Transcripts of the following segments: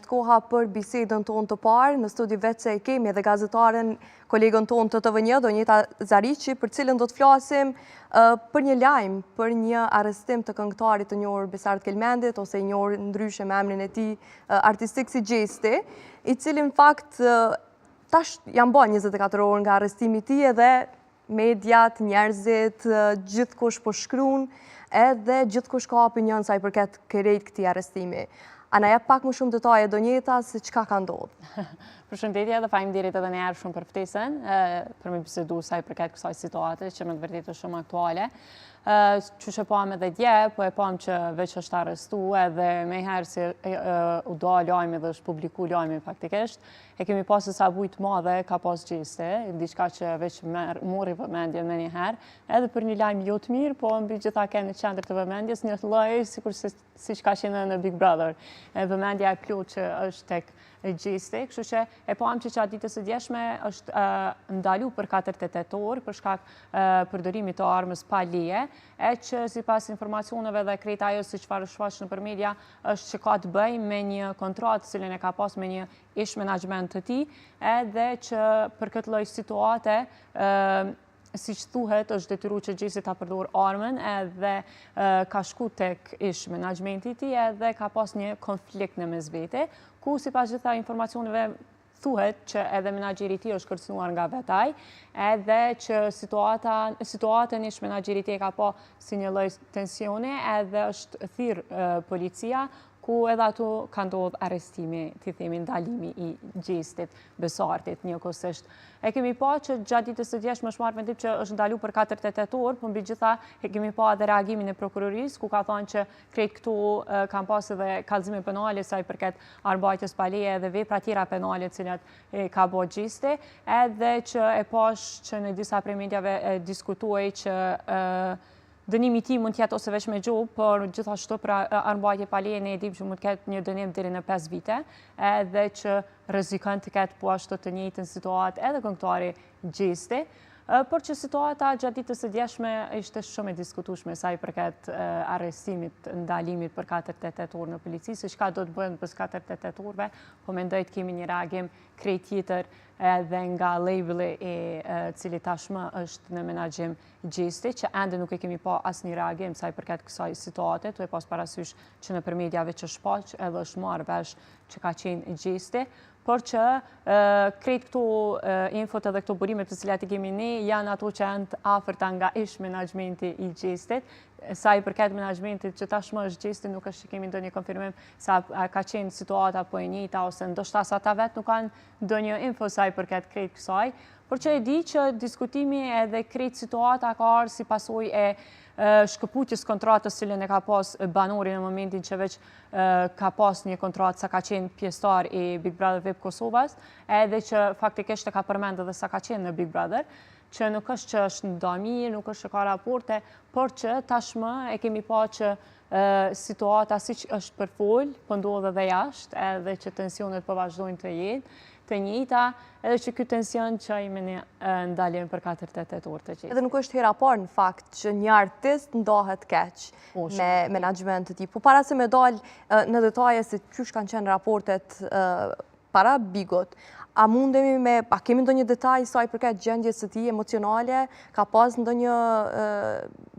është koha për bisedën tonë të parë. Në studi vetë se kemi edhe gazetaren, kolegën tonë të TV1, Donjeta Zariqi, për cilën do të flasim për një lajm, për një arrestim të këngëtarit të njohur Besart Kelmendit, ose i njohur ndryshe me emrin e tij artistik si Gjesti, i cili në fakt tash janë bërë 24 orë nga arrestimi i tij dhe mediat, njerëzit, gjithkush po shkruan edhe gjithkush ka opinion sa i përket krejt këtij arrestimi. A na jep pak më shumë detaje Donjeta se çka ka ndodhur? Përshëndetje dhe faleminderit edhe një herë shumë për ftesën, për me bisedu sa i përket kësaj situate që me të vërtetë është shumë aktuale. Që që pam edhe dje, po e pam që veç është arrestu edhe me herë si u do lajmi dhe është publiku lajmi faktikisht, e kemi pasë sa bujt madhe ka pas Gjesti, diçka që veç mori vëmendje me një herë, edhe për një lajmë jo të mirë, po mbi gjitha ke në qendër të vëmendjes, një lloj sikur si që ka qenë në Big Brother. Vëmendja e plot që është tek Gjesti, kështu që e pam që gjatë ditës së djeshme është ndalu për 48 orë për shkak përdorimit të armës pa leje, e që sipas informacioneve dhe krejt ajo si çfarë shfaq nëpër media është që ka të bëjë me një kontratë cilën e ka pas me një ish menaxhment të tij, edhe që për këtë lloj situate siç thuhet është detyruar që Gjesti ta përdor armën edhe ka shku tek ish menaxhmenti i tij edhe ka pas një konflikt në mesvete, ku sipas gjitha informacioneve thuhet që edhe menaxheri i tij është kërcënuar nga vetaj, edhe që situatën ish menaxheri i tij ka pa si një lloj tensioni edhe është thirrë policia, ku edhe ato ka ndodhur arrestimi, ti themi ndalimi i Gjestit Besartit njëkohësisht. E kemi pa që gjatë ditës së djeshme është marrë vendim që është ndaluar për 48 orë, por mbi gjitha e kemi pa edhe reagimin e prokurorisë, ku ka thënë që krejt këtu kanë pas edhe kallëzime penale sa i përket armbajtjes pa leje dhe vepra tjera penale të cilat ka bërë Gjesti, edhe që e pash që në disa prej mediave diskutuej që dënimi i tij mund të jetë ose veç me gjuhë, por gjithashtu për armbajtje pa leje ne e dim që mund të ketë një dënim deri në 5 vite, edhe që rrezikon të ketë po ashtu të njëjtën situatë edhe këngëtari Gjesti, por që situata gjatë ditës së djeshme ishte shumë e diskutueshme sa i përket arrestimit, ndalimit për 48 orë në polici, se çka do të bëhen pas 48 orëve, po mendoj të kemi një reagim krejt tjetër edhe nga labeli cili tashmë është në menaxhim Gjesti, që ende nuk e kemi pa asnjë reagim sa i përket kësaj situate, tu e pas parasysh që nëpër mediave që shpaq edhe është marrë vesh që ka qenë Gjesti, por që krejt këtu infot edhe këto burimet të cilat i kemi ne janë ato që janë të afërta nga ish menaxhmenti i Gjestit. Sa i përket menaxhmentit që tashmë është Gjesti, nuk është që kemi ndonjë konfirmim sa ka qenë situata po e njëjta, ose ndoshta sa ata vetë nuk kanë ndonjë info sa i përket krejt kësaj, por që e di që diskutimi edhe krejt situata ka ardhur si pasojë e shkëputjes kontratës cilën e ka pas banori në momentin që veç ka pas një kontratë sa ka qenë pjesëtar i Big Brother VIP Kosovas, edhe që faktikisht e ka përmend edhe sa ka qenë në Big Brother, që nuk është që është në damir, nuk është që ka raporte, por që tashmë e kemi pa që situata si që është përfol, po ndodhe dhe jashtë, edhe që tensionet po vazhdojnë të jetë, të njëjta, edhe që ky tension çoj me një ndalim për 48 orë të Gjesti. Edhe nuk është hera parë në fakt që një artist ndahet keq me menaxhment të tij. Po para se me dal në detaje se çysh kanë qenë raportet para Bigot, a kemi ndonjë detaj sa i përket gjendjes së tij emocionale, ka pas ndonjë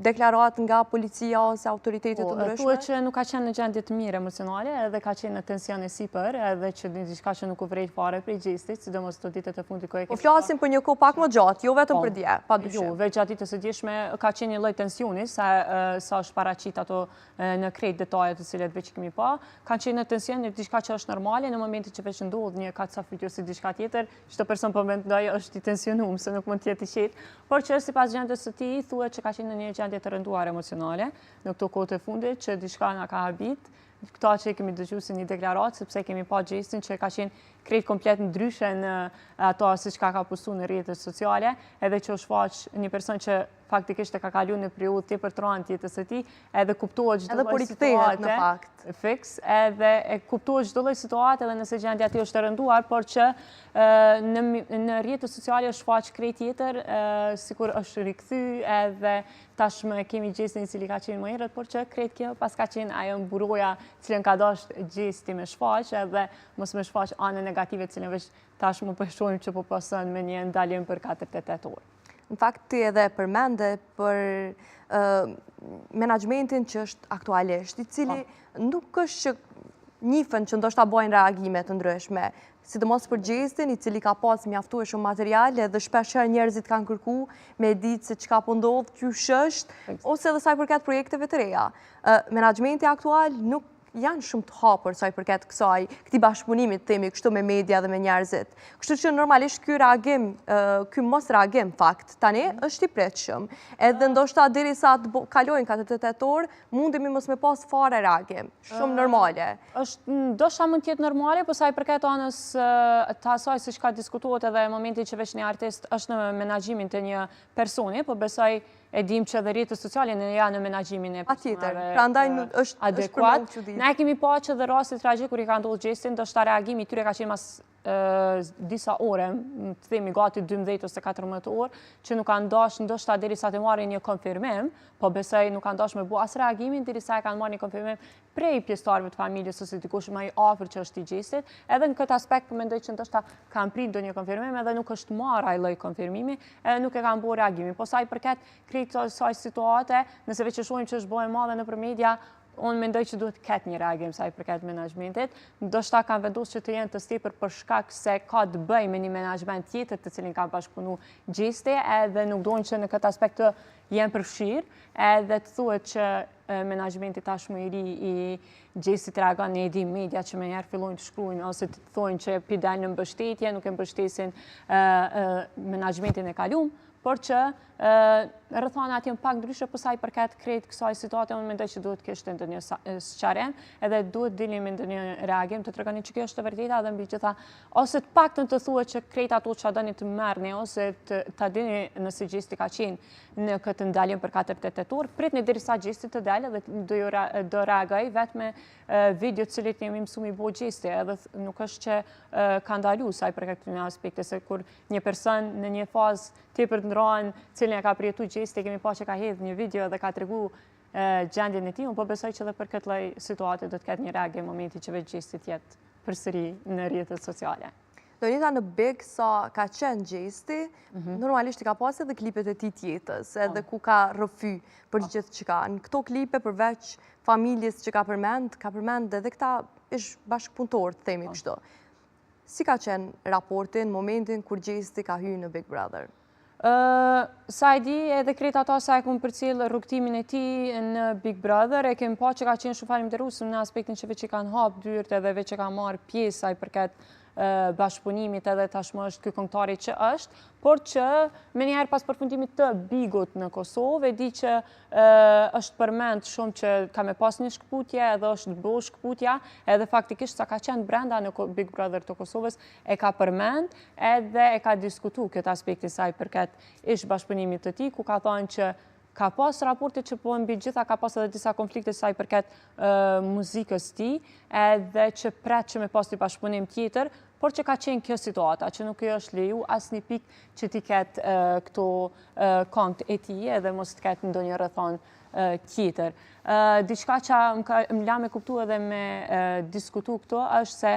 deklaratë nga policia ose autoritetet të ndryshme? Thuhet që nuk ka qenë në gjendje të mirë emocionale, edhe ka qenë në tension e sipër, edhe që diçka që nuk u vret fare prej Gjestit, sidomos të ditët e fundit ku e kemi. Po flasim për një kohë pak më gjatë, jo vetëm për dje, padyshim. Jo, veç gjatë ditës së djeshme ka qenë një lloj tensioni sa është paraqit ato në krejt detajet të cilat veç kemi pa, kanë qenë në tension në diçka që është normale në momentin që veç ndodh një kacafytje ose diçka tjetër, çdo person po mendoj është i tensionuar, se nuk mund të jetë i qetë, por që sipas gjendjes së tij thuhet që ka qenë në një gjendje të rënduar emocionale në këto kohë të fundit, që diçka na ka habit. Këta që kemi dëgjuar si një deklaratë, sepse kemi pa Gjestin që ka qenë krejt komplet ndryshe në ato siç ka postuar në rrjetet sociale, edhe që u shfaq një person që faktikisht e ka kalu në periudhë tepër të rëndë jetës së tij, edhe kuptohet çdo lloj situate në fakt. Fix, edhe e kuptohet çdo lloj situate edhe nëse gjendja aty është e rënduar, por që në rrjetet sociale është shfaq krejt tjetër, sikur është rikthy edhe tashmë kemi Gjestin i cili ka qenë më herët, por që krejt kjo pas ka qenë ajo mburoja cilën ka dashur Gjesti me shfaq edhe mos me shfaq anën negative cilën veç tashmë po shohim që po pason me një ndalim për 48 orë. Në fakt, ti edhe përmende për menaxhmentin që është aktualisht, i cili nuk është që njifen që ndoshta bojnë reagime të ndryshme, sidomos për Gjestin, i cili ka pas mjaftuar shumë materiale dhe shpeshherë njerëzit kanë kërku me ditë se çka po ndodh, kysh është, ose edhe sa i përket projekteve të reja. Menaxhmenti aktual nuk janë shumë të hapur sa i përket këtij bashkëpunimit, themi kështu, me media dhe me njerëzit. Kështu që normalisht ky mos reagim fakt tani është i pritshëm. Edhe ndoshta derisa të kalojnë 48 orë, mundemi mos me pas fare reagim. Shumë normale. Ndoshta mund të jetë normale, por sa i përket anës të asaj siç ka diskutuar edhe në momentin që veç një artist është në menaxhimin të një personi, po besoj e dim që edhe rrjetet sociale janë në menaxhimin e personave. Prandaj është adekuat. Ne kemi pa që dhe rastit tragjik kur i ka ndodhur Gjestin, ndoshta reagimi i tyre ka qenë mas disa ore, të themi gati 12 ose 14 orë, që nuk kanë dashur ndoshta derisa të marrin një konfirmim, po besoj nuk kanë dashur me bu as reagimin derisa e kanë marrë një konfirmim prej pjesëtarëve të familjes ose dikush më i afër që është i Gjestit. Edhe në këtë aspekt po mendoj që ndoshta kanë prit ndonjë konfirmim edhe nuk është marrë ai lloj konfirmimi, edhe nuk e kanë bërë reagimin. Po sa i përket krejt kësaj situate, nëse veç e shohim që është bërë madhe nëpër media, unë mendoj që duhet ketë një reagim sa i përket menaxhmentit. Ndoshta kanë vendosur që të jenë të sipër për shkak se ka të bëjë me një menaxhment tjetër të cilin kanë bashkëpunuar Gjesti, edhe nuk duan që në këtë aspekt të jenë përfshirë, edhe të thuhet që menaxhmenti tashmë i ri i Gjestit reagon në edhim media që më herë fillojnë të shkruajnë ose të thonë që pi dalë në mbështetje, nuk e mbështesin menaxhmentin e kaluam, por që rrethana aty janë pak ndryshe, po sa i përket krejt kësaj situate, unë mendoj që duhet kishte ndonjë sqarim, edhe duhet dilni me ndonjë reagim të tregoni që kjo është e vërteta dhe mbi gjitha, ose të paktën të thuhet që krejt ato që doni të merrni ose ta dini nëse Gjesti ka qenë në këtë ndalim për 48 orë, pritni derisa Gjesti të dalë dhe do reagoj vetëm me video të cilit jemi mësuar i bëj Gjesti, edhe nuk është që ka ndaluar sa i përket këtyre aspekte, se kur një person në një fazë tepër të ndrohen, cilin e ka përjetuar Gjesti, kemi pa që ka hedhur një video dhe ka treguar gjendjen e tij, unë po besoj që edhe për këtë lloj situate do të ketë një reagim në momentin që vetë Gjesti të jetë përsëri në rrjetet sociale. Donita, në Big sa ka qenë Gjesti, normalisht i ka pas edhe klipet e tij tjetës, edhe ku ka rrëfy për gjithë që ka. Në këto klipe, përveç familjes që ka përmend edhe këta ish bashkëpunëtor, të themi kështu. Si ka qenë raportin, momentin kur Gjesti ka hyrë në Big Brother? Sa e di, edhe krejt ato sa e kumë përcjellë rrugtimin e tij në Big Brother, e kem pa që ka qenë shumë falemiderueshëm në aspektin që veç i kanë hapë dyert edhe veç që kanë marrë pjesë sa i përket bashkëpunimit edhe tashmë është ky këngëtari që është, por që me njëherë pas përfundimit të Bigut në Kosovë, e di që është përmend shumë që ka me pas një shkputje edhe është bërë shkputja, edhe faktikisht sa ka qenë brenda në Big Brother të Kosovës, e ka përmend edhe e ka diskutuar këtë aspektin sa i përket ish bashkëpunimit të tij, ku ka thënë që ka pas raporte që po mbi gjitha ka pas edhe disa konflikte sa i përket muzikës tij, edhe që pret që me pas një bashkëpunim tjetër, por që ka qenë kjo situata, që nuk është leju asnjë pikë që ti ketë këto këngët e tij edhe mos të ketë ndonjë rrethon tjetër. Diçka që më la me kuptu edhe me diskutu këto është se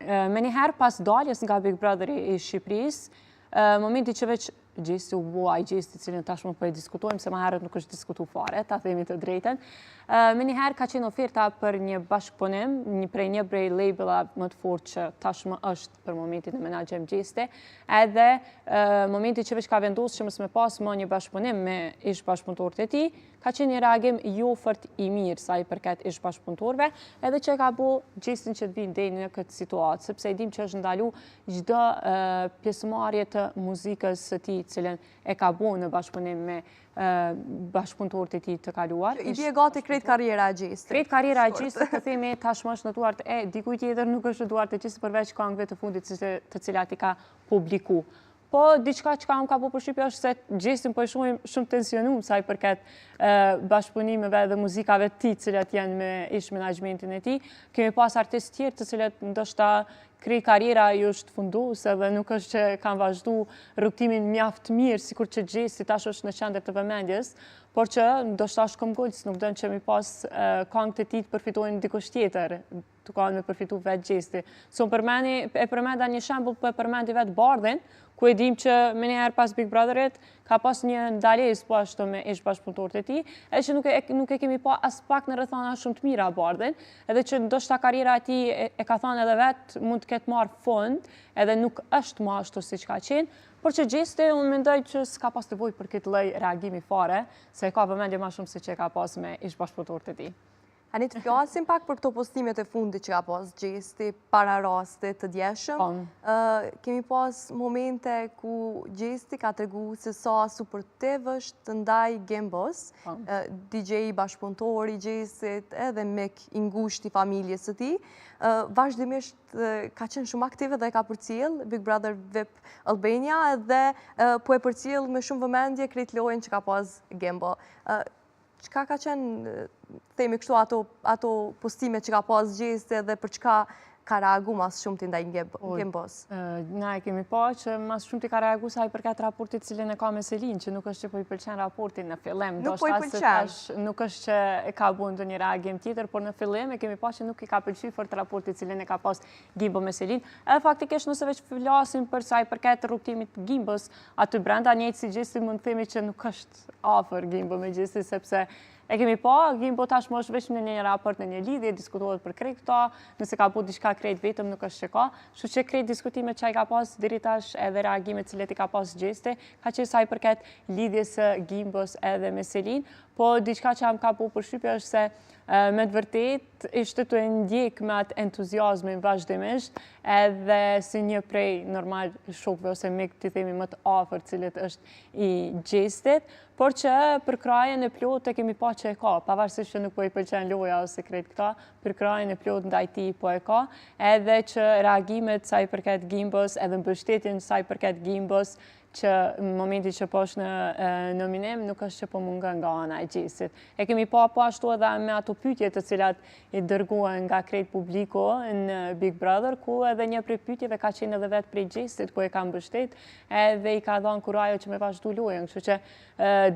me njëherë pas daljes nga Big Brother i Shqipërisë, momenti që veç Gjesti u bua i Gjesti cilin tashmë po e diskutojmë, se më herët nuk është diskutu fare, ta themi të drejten. Me njëherë ka qenë oferta për një bashkëpunim, prej një labela më të fortë që tashmë është për momentin e menaxhem Gjesti, edhe momenti që veç ka vendosur që mos me pas më një bashkëpunim me ish bashkëpunëtorët e tij, ka qenë një reagim jo fort i mirë sa i përket ish bashkëpunëtorëve, edhe që ka bu Gjestin që të vinë deri në këtë situatë, sepse e dim që është ndalu çdo pjesëmarrje të muzikës së tij, cilën e ka bu në bashkëpunim me bashkëpunëtorët e tij të kaluar. I bie gati krejt karriera e Gjestit. Krejt karriera e Gjestit, të themi tashmë është në duart e dikujt tjetër, nuk është në duart e Gjestit përveç këngëve të fundit të cilat i ka publiku. Po, diçka që kam ka po përshqipja është se Gjestin po e shumë tensionum sa i përket bashkëpunimeve dhe muzikave të ti cilat janë me ish menaxhmentin e ti. Kemi pas artistë tjerë të cilat ndoshta krej karriera ju është funduse dhe nuk është që kanë vazhdu rrugtimin mjaft mirë, sikur që Gjesti tash është në qendër të vëmendjes, por që ndoshta është këmbgulës, nuk dënë që mi pas këngët e ti të përfitojnë dikush tjetër, të kanë me përfitu vetë Gjesti. So e përmenda një shembull, po e përmendi vetë Bardhin, ku e dim që me njëherë pas Big Brotherit ka pas një ndalesë po ashtu me ish bashkëpunëtorët e tij, edhe që nuk e kemi pa as pak në rrethana shumë të mira Bardhin, edhe që ndoshta karriera e tij e ka thënë edhe vetë mund të ketë marrë fund, edhe nuk është më ashtu siç ka qenë, por që Gjesti unë mendoj që s'ka pas nevojë për këtë lloj reagimi fare, se ka vëmendje më shumë se që ka pas me ish bashkëpunëtorët e tij. A ne të flasim pak për këto postimet e fundit që ka pas Gjesti para rastit të djeshëm. Kemi pas momente ku Gjesti ka tregu se sa supportiv është ndaj Gimbos, DJ bashkëpunëtori i Gjestit, edhe mik i ngushtë i familjes së tij. Vazhdimisht ka qenë shumë aktive dhe ka përcjell Big Brother VIP Albania dhe po e përcjell me shumë vëmendje krejt lojën që ka pas Gimbo. Çka ka qenë, themi kështu, ato postime që ka pas Gjesti dhe për çka ka reagu mas shumë të ndaj Gimbos? Na e kemi pa që mas shumë të ka reagu sa i përket raportit cilin e ka me Selin, që nuk është që po i pëlqen raportin në fillim. Nuk po i pëlqen? Nuk është që e ka bu ndonjë një reagim tjetër, por në fillim e kemi pa që nuk i ka pëlqy fort raportit cilin e ka pas Gimbo me Selin. Edhe faktikisht nëse veç flasim për sa i përket rrugtimit Gimbos, aty brenda njëjtë si Gjesti mund të themi që nuk është afër Gimbo me Gjesti, sepse e kemi pa, Gimbo tashmë është veç në një raport, në një lidhje, diskutohet për krejt këta, nëse ka bu diçka krejt vetëm nuk është që ka, shu që krejt diskutimet që i ka pas deri tash edhe reagimet cilet i ka pas Gjesti, ka që sa i përket lidhjes së Gimbos edhe me Selin, po diçka që am ka bu përshtypje është se me të vërtet ishte të ndjek me atë entuziazmin vazhdimisht edhe si një prej normal shokve ose mik të themi më të afër cilet është i Gjestit, por që për krajen e plot e kemi pa që e ka, pavarësisht që nuk po i pëlqen loja ose krejt këta, për krajen e plot ndaj tij po e ka, edhe që reagimet sa i përket Gimbos, edhe mbështetjen sa i përket Gimbos, që në momenti që po është në nominim, nuk është që po mungën nga ana e Gjestit. E kemi pa po ashtu edhe me ato pyetje të cilat i dërguan nga krejt publiku në Big Brother, ku edhe një prej pyetjeve ka qenë edhe vetë prej Gjestit, ku e ka mbështet, edhe i ka dhënë kurajo që me vazhdu lojën. Kështu që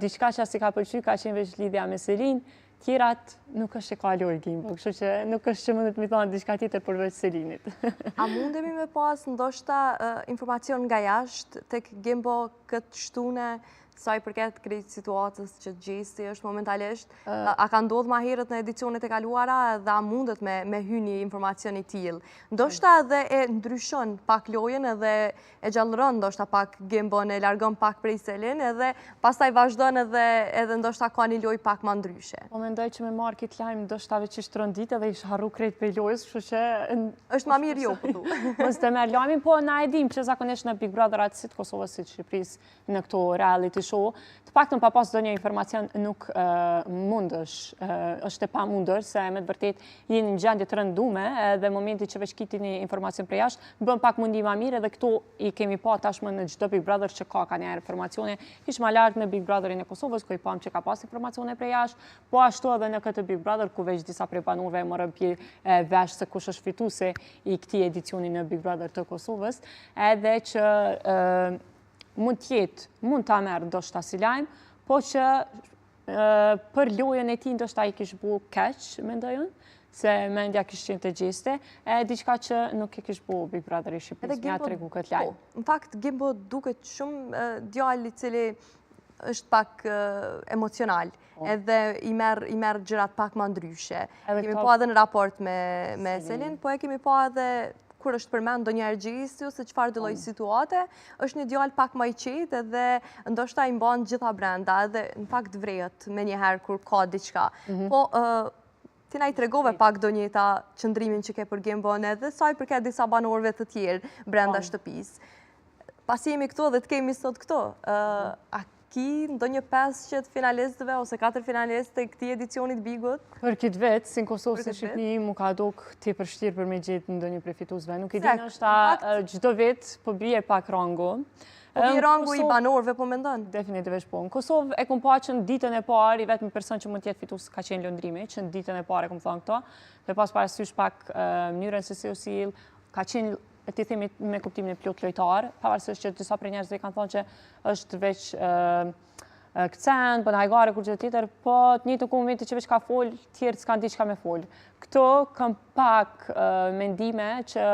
diçka që as i ka pëlqyer ka qenë veç lidhja me Selin, tjerat nuk është që ka lojë Gimbo, kështu që nuk është që mundet mi thonë diçka tjetër përveç Selinit. A mundemi me pas ndoshta informacion nga jashtë tek Gimbo këtë shtune sa i përket krejt situatës që Gjesti është momentalisht? A ka ndodhë ma herët në edicionet e kaluara dhe a mundet me hyni informacion i tillë? Ndoshta edhe e ndryshon pak lojën edhe e gjallëron ndoshta pak Gimbon, e largon pak prej Selin edhe pastaj vazhdon edhe ndoshta ka një lojë pak ma ndryshe. Po mendoj që me marrë këtë lajmë ndoshta veç ishtë rëndit edhe ishtë harru krejt për lojës, kështu që... është ma mirë jo, pëtu. Mos të merë lajmin, po na e dim që zakonisht në Big Brother atë si të Kosovës si të Shqipëris në këto reality show, të paktën pa pas do një informacion nuk mundësh, është e pa mundër, se me të vërtet jeni në gjendje të rëndume dhe momenti që veç kiti një informacion për jashtë, bën pak mundi ma mire dhe këto i kemi pa tashmë në çdo Big Brother që ka një informacione, ish ma lartë në Big Brotherin e Kosovës, ku i pam që ka pas informacione për jashtë, po ashtu edhe në këtë Big Brother, ku veç disa prej banorëve morën pjesë vesh se kush është fituesi i këtij edicioni në Big Brother të Kosovës, edhe që mund ta merë ndoshta si lajm, po që për lojën e tij ndoshta i kish bu keq, mendoj unë, se mendja kish qenë të Gjeste, diçka që nuk e kish bu Big Brother i Shqipërisë, mja tregu këtë lajm. Në fakt, Gimbo duket shumë djalë i cili është pak emocional, edhe i merë gjërat pak ma ndryshe. Kemi pa edhe në raport me Selin, po e kemi pa edhe kur është përmend ndonjëherë Gjesti ose çfarë lloj situate, është një djalë pak më i qetë edhe ndoshta i mban gjitha brenda, edhe në fakt vrehet menjëherë kur ka diçka. Po ti na i tregove pak donjeta qëndrimin që ke për Gimbon edhe sa i përket disa banorëve të tjerë brenda shtëpisë. Pasi jemi këtu dhe të kemi sot këtu, a ki ndonjë 5 finalistëve ose 4 finalistë të këtij edicionit Bigut? Për këtë vetë, si në Kosovë se Shqipëni, mu ka dok të përshtirë për me gjithë ndonjë prej fituesve. Nuk i dinë është çdo vit po bie pak rango. Po vi rangu i banorëve po mendon? Definitivisht po. Në Kosovë e kom pa që në ditën e parë, i vetëmi person që mund tjetë fitues ka qenë lëndrimi, që në ditën e parë e kom thënë këto, dhe pas parasysh pak mënyrën se si u sill, ka qenë ti themi me kuptimin e plot lojtar, pavarësisht që disa prej njerëzve kanë thënë që është veç këcen, për në hajgare, kur gjithë tjetër, po të një të kumit që veç ka folë, tjertë s'kanë diçka me folë. Këto kam pak mendime që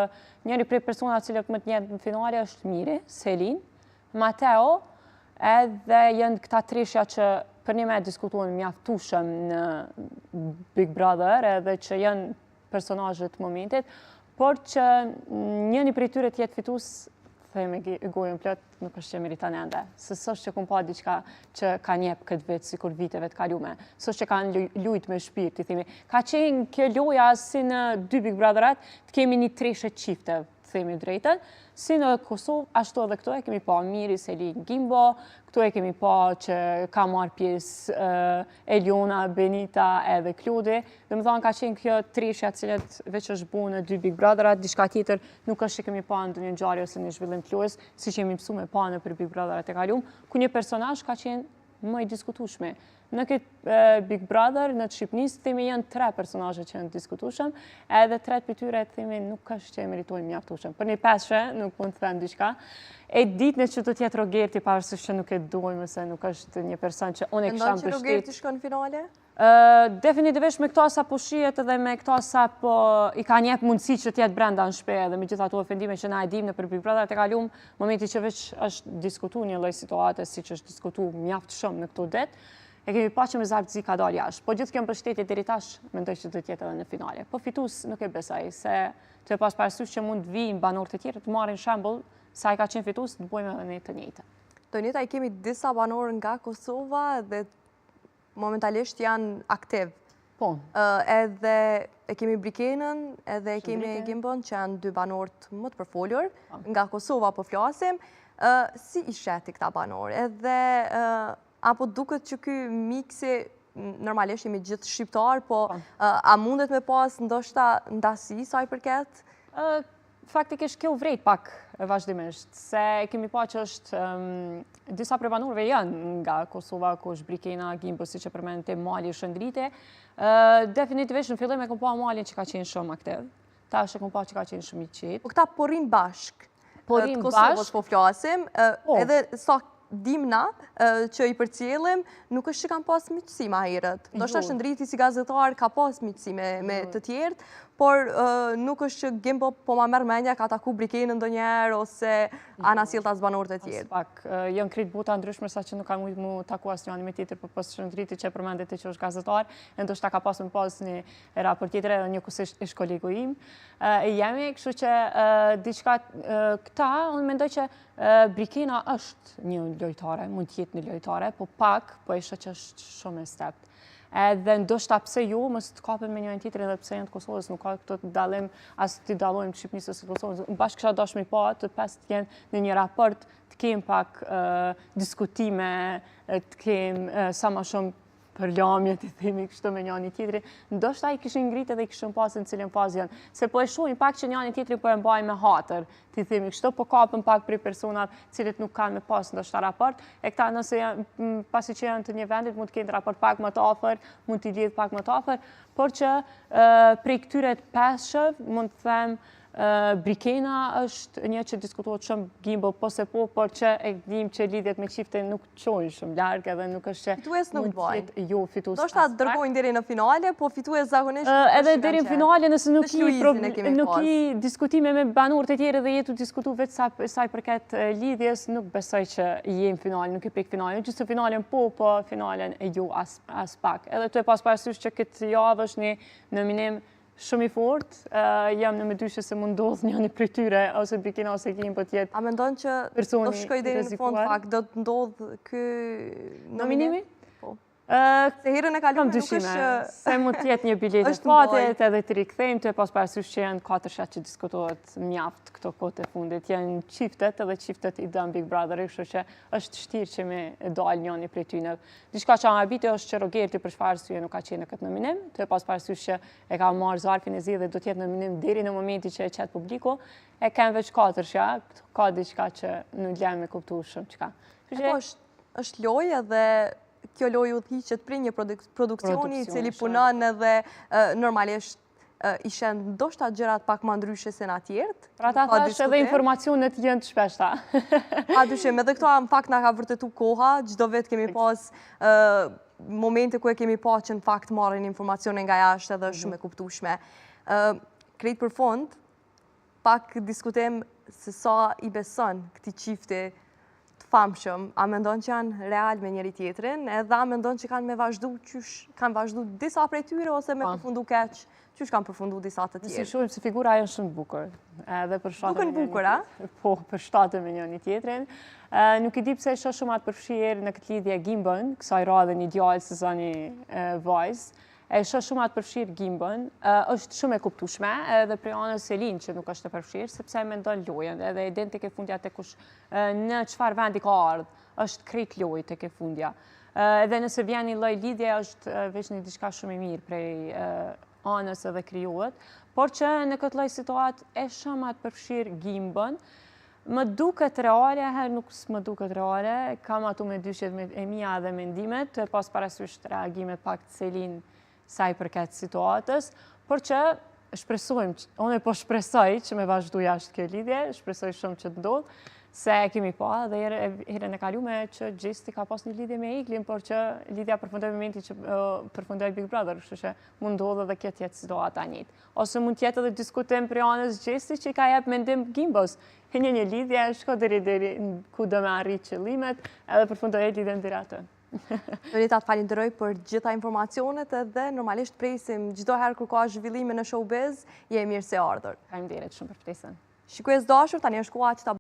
njëri prej personat cilët më të njetë në finale është Miri, Selin, Mateo, edhe jënë këta treshja që për një me diskutuan mjaftushëm në Big Brother, edhe që jënë personazhet të momentit, por që njëni prej tyre të jetë fitus, theme gojën plot, nuk është që meriton ende. Se s'është që kum pa diçka që ka njep këtë vit, sikur viteve të kalume. S'është që kanë lujt me shpirt, i themi. Ka qenë kjo loja si në dy Big Brotherat, të kemi një treshe qifte, të themi drejtën. Si në Kosovë, ashtu edhe këto e kemi pa Miri, Selin, Gimbo, këto e kemi pa që ka marrë pjesë Eliona, Benita edhe Kludi. Dhe më thonë ka qenë kjo treshja cilët veç është bu në dy Big Brotherat, diçka tjetër nuk është që kemi pa në një ngjarje ose një zhvillim të lojës, si që jemi mësu me pa në për Big Brotherat e kaluam, ku një personazh ka qenë më i diskutueshme. Në këtë Big Brother, në të Shqipnisë, themi janë 3 personazhe që janë diskutueshëm, edhe 3 për tyre themi nuk është që e meritojnë mjaftueshëm. Për një 5 nuk mund të them diçka. E ditën që do të jetë Rogerti, pavarësisht që nuk e dojmë se nuk është një person që unë e kisha mbështetur. Mendon që Rogerti shkon në finale? Definitivisht me këto sa po shihet edhe me këto sa po i ka njeh mundësi që të jetë brenda në shtëpi edhe me gjithë ato ofendime që na e dimë në për Big Brother të kaluam, momenti që veç është diskutuar një lloj situate siç është diskutuar mjaft shumë në këto ditë. E kemi pa që me zartëzi ka dalë jashtë. Po gjithë kjo mbështetje deri tash mendoj që do të jetë edhe në finale. Po fitues nuk e besoj se të pas parasysh që mund të vijnë banorë të tjerë të marrin shembull sa ai ka qenë fitues, të bëjmë edhe ne të njëjtën. Donita, i kemi disa banorë nga Kosova dhe momentalisht janë aktiv. Po. Edhe e kemi Brikenën, edhe e kemi Gimbon, që janë 2 banorët më të përfolur. Nga Kosova po flasim. Si i sheti këta banorë? Edhe apo duket që ky miksi, normalisht jemi gjithë shqiptar, po a mundet me pas ndoshta ndasi sa i përket? Faktikisht kjo vrejt pak vazhdimisht, se kemi pa që është disa prej banorëve janë nga Kosova, ku është Brikena, Gimbo, si që përmendte, Mali, Shëndrite. Definitivisht në fillim e kom pa Malin që ka qenë shumë aktiv, tash e kom pa që ka qenë shumë i qetë. Po këta porin bashk, të Kosovës po flasim, edhe sa dimna që i përcjellim, nuk është që kanë pas miqësi ma herët. Ndoshta Shëndriti si gazetar ka pas miqësi me të tjerët, por nuk është që Gimbo po ma merr mendja ka taku Brikenën ndonjëherë ose ana sjell ta banorët e tjerë. Pak janë krit buta ndryshme sa që nuk kanë mujt mu taku asnjëri me tjetër, por pas Shëndriti që përmendet që është gazetar, ndoshta ka pasur pas një raport tjetër edhe një kusht ish kolegu im. Jemi, kështu që diçka këta, unë mendoj që Brikena është një lojtare, mund të jetë një lojtare, po pak, po isha që është shumë e stept. Edhe ndoshta pse ju, mos të kapen me njërin tjetrin edhe pse janë të Kosovës, nuk ka këtë dallim, as të dallojmë të Shqipnisë ose të Kosovës. Bashkë kisha dashur mi pa të pesë të jenë në një raport, të kemë pak diskutime, të kemë sa më shumë për lamje, të themi kështu me njëri tjetrin. Ndoshta i kishin ngritë edhe i kishin pasur në cilën fazë janë. Se po e shohin pak që njëri tjetri po e mbajnë me hatër, të themi kështu, po kapën pak për personat cilët nuk kanë me pas ndoshta raport. E këta nëse pasi që janë të një vendit mund të kenë raport pak më të afër, mund t'i lidh pak më të afër, por që prej këtyre 5 mund të them Brikena është një që diskutohet shumë Gimbo, po se po, por që e dim që lidhjet me qifte nuk qojnë shumë largë edhe nuk është që fitues nuk bajnë. Jo, fitues. Do shta dërgojnë deri në finale, po fitues zakonisht edhe deri në finale nëse nuk i diskutime me banorët e tjerë dhe jetu diskutu vetë sa i përket lidhjes, nuk besoj që jem finale, nuk i pik finale. Gjithë të finalen po finalen e jo as pak. Edhe të e pas parasysh që këtë javë është një nominim shumë i fort, jam në medyshje se mund ndodhë një prej tyre, ose Brikena ose Gimbo të jetë. A mendon që do shkoj deri në fond fakt, do të ndodhë ky nominimi? Se herën e kaluar nuk është... Se mund t'jetë një biletë është fatet edhe të rikthejmë të pas parasysh që janë 4 që diskutohet mjaft këto kohët e fundit. Janë qiftet edhe qiftet i dëm Big Brother, kështu që është shtirë që me dalë njëni prej tyne. Diçka që ambite është që Rogerti për çfarë arsye nuk ka qenë në këtë nominim, të pas parasysh që e ka marrë zarfin e zi dhe do t'jetë nominim deri në momenti që e qetë publiku, e kemë veç 4 që ka diçka që nuk lejmë me kuptu shumë çka. Është lojë edhe kjo lojë udhëhiqet për një produksioni i cili punon edhe normalisht ishen ndoshta gjërat pak më ndryshe se në tjertë. Pra ta thash edhe informacionet jënë të shpeshta. Pa dyshim, edhe këto në fakt nga ka vërtetu koha, gjdo vetë kemi pas momente ku e kemi pa që në fakt marrin informacione nga jashtë edhe shumë e kuptueshme. Krejt për fond, pak diskutem se sa i beson këti qifti famshëm, a mendon që janë real me njëri tjetrin, edhe a mendon që kanë me vazhdu qysh, kanë vazhdu disa prej tyre, ose me përfundu keq, qysh kanë përfundu disa të tjerë. Si shumë, si figura janë shumë bukur. Bukur bukur, a? Po, për shtatë me njëri tjetrin. Nuk i di pse është shumë atë përfshirë në këtë lidhje Gimbën, kësaj radhe një djalë se zoni vajzë, e shoh shumë atë përfshirë Gimbën, është shumë e kuptueshme edhe prej anës Selin që nuk është e përfshirë, sepse mendon lojën, edhe e den tek e fundja tek kush në çfarë vendi ka ardhur, është krejt lojë tek e fundja. Edhe nëse vjen një lloj lidhje është veç një diçka shumë e mirë prej anës edhe krijohet, por që në këtë lloj situatë e shoh atë përfshirë Gimbën. Më duket reale, herë nuk më duket reale, kam atu me dyshjet e mia dhe mendimet, pas parasysh reagimet pak të Selin saj përket situatës, por që shpresojmë, unë po shpresoj që me vazhdu jashtë kjo lidhje, shpresoj shumë që të ndodhë, se kemi pa dhe herën e kalume që Gjesti ka pas një lidhje me Iglin, por që lidhja përfundoi momenti që përfundoi Big Brother, kështu që mund ndodhë dhe këtë jetë situata njëjtë. Ose mund tjetë edhe diskutim për anës Gjesti që ka jep mendim Gimbos. Një lidhje, shko deri ku do me arrit qëllimet, edhe përfundoi lidhjen deri atë. Dorita, të falenderoj për gjitha informacionet edhe normalisht presim çdo herë kur ka zhvillime në showbiz, je mirë se ardhur. Faleminderit shumë për ftesën. Shikues dashur, tani është koha që ta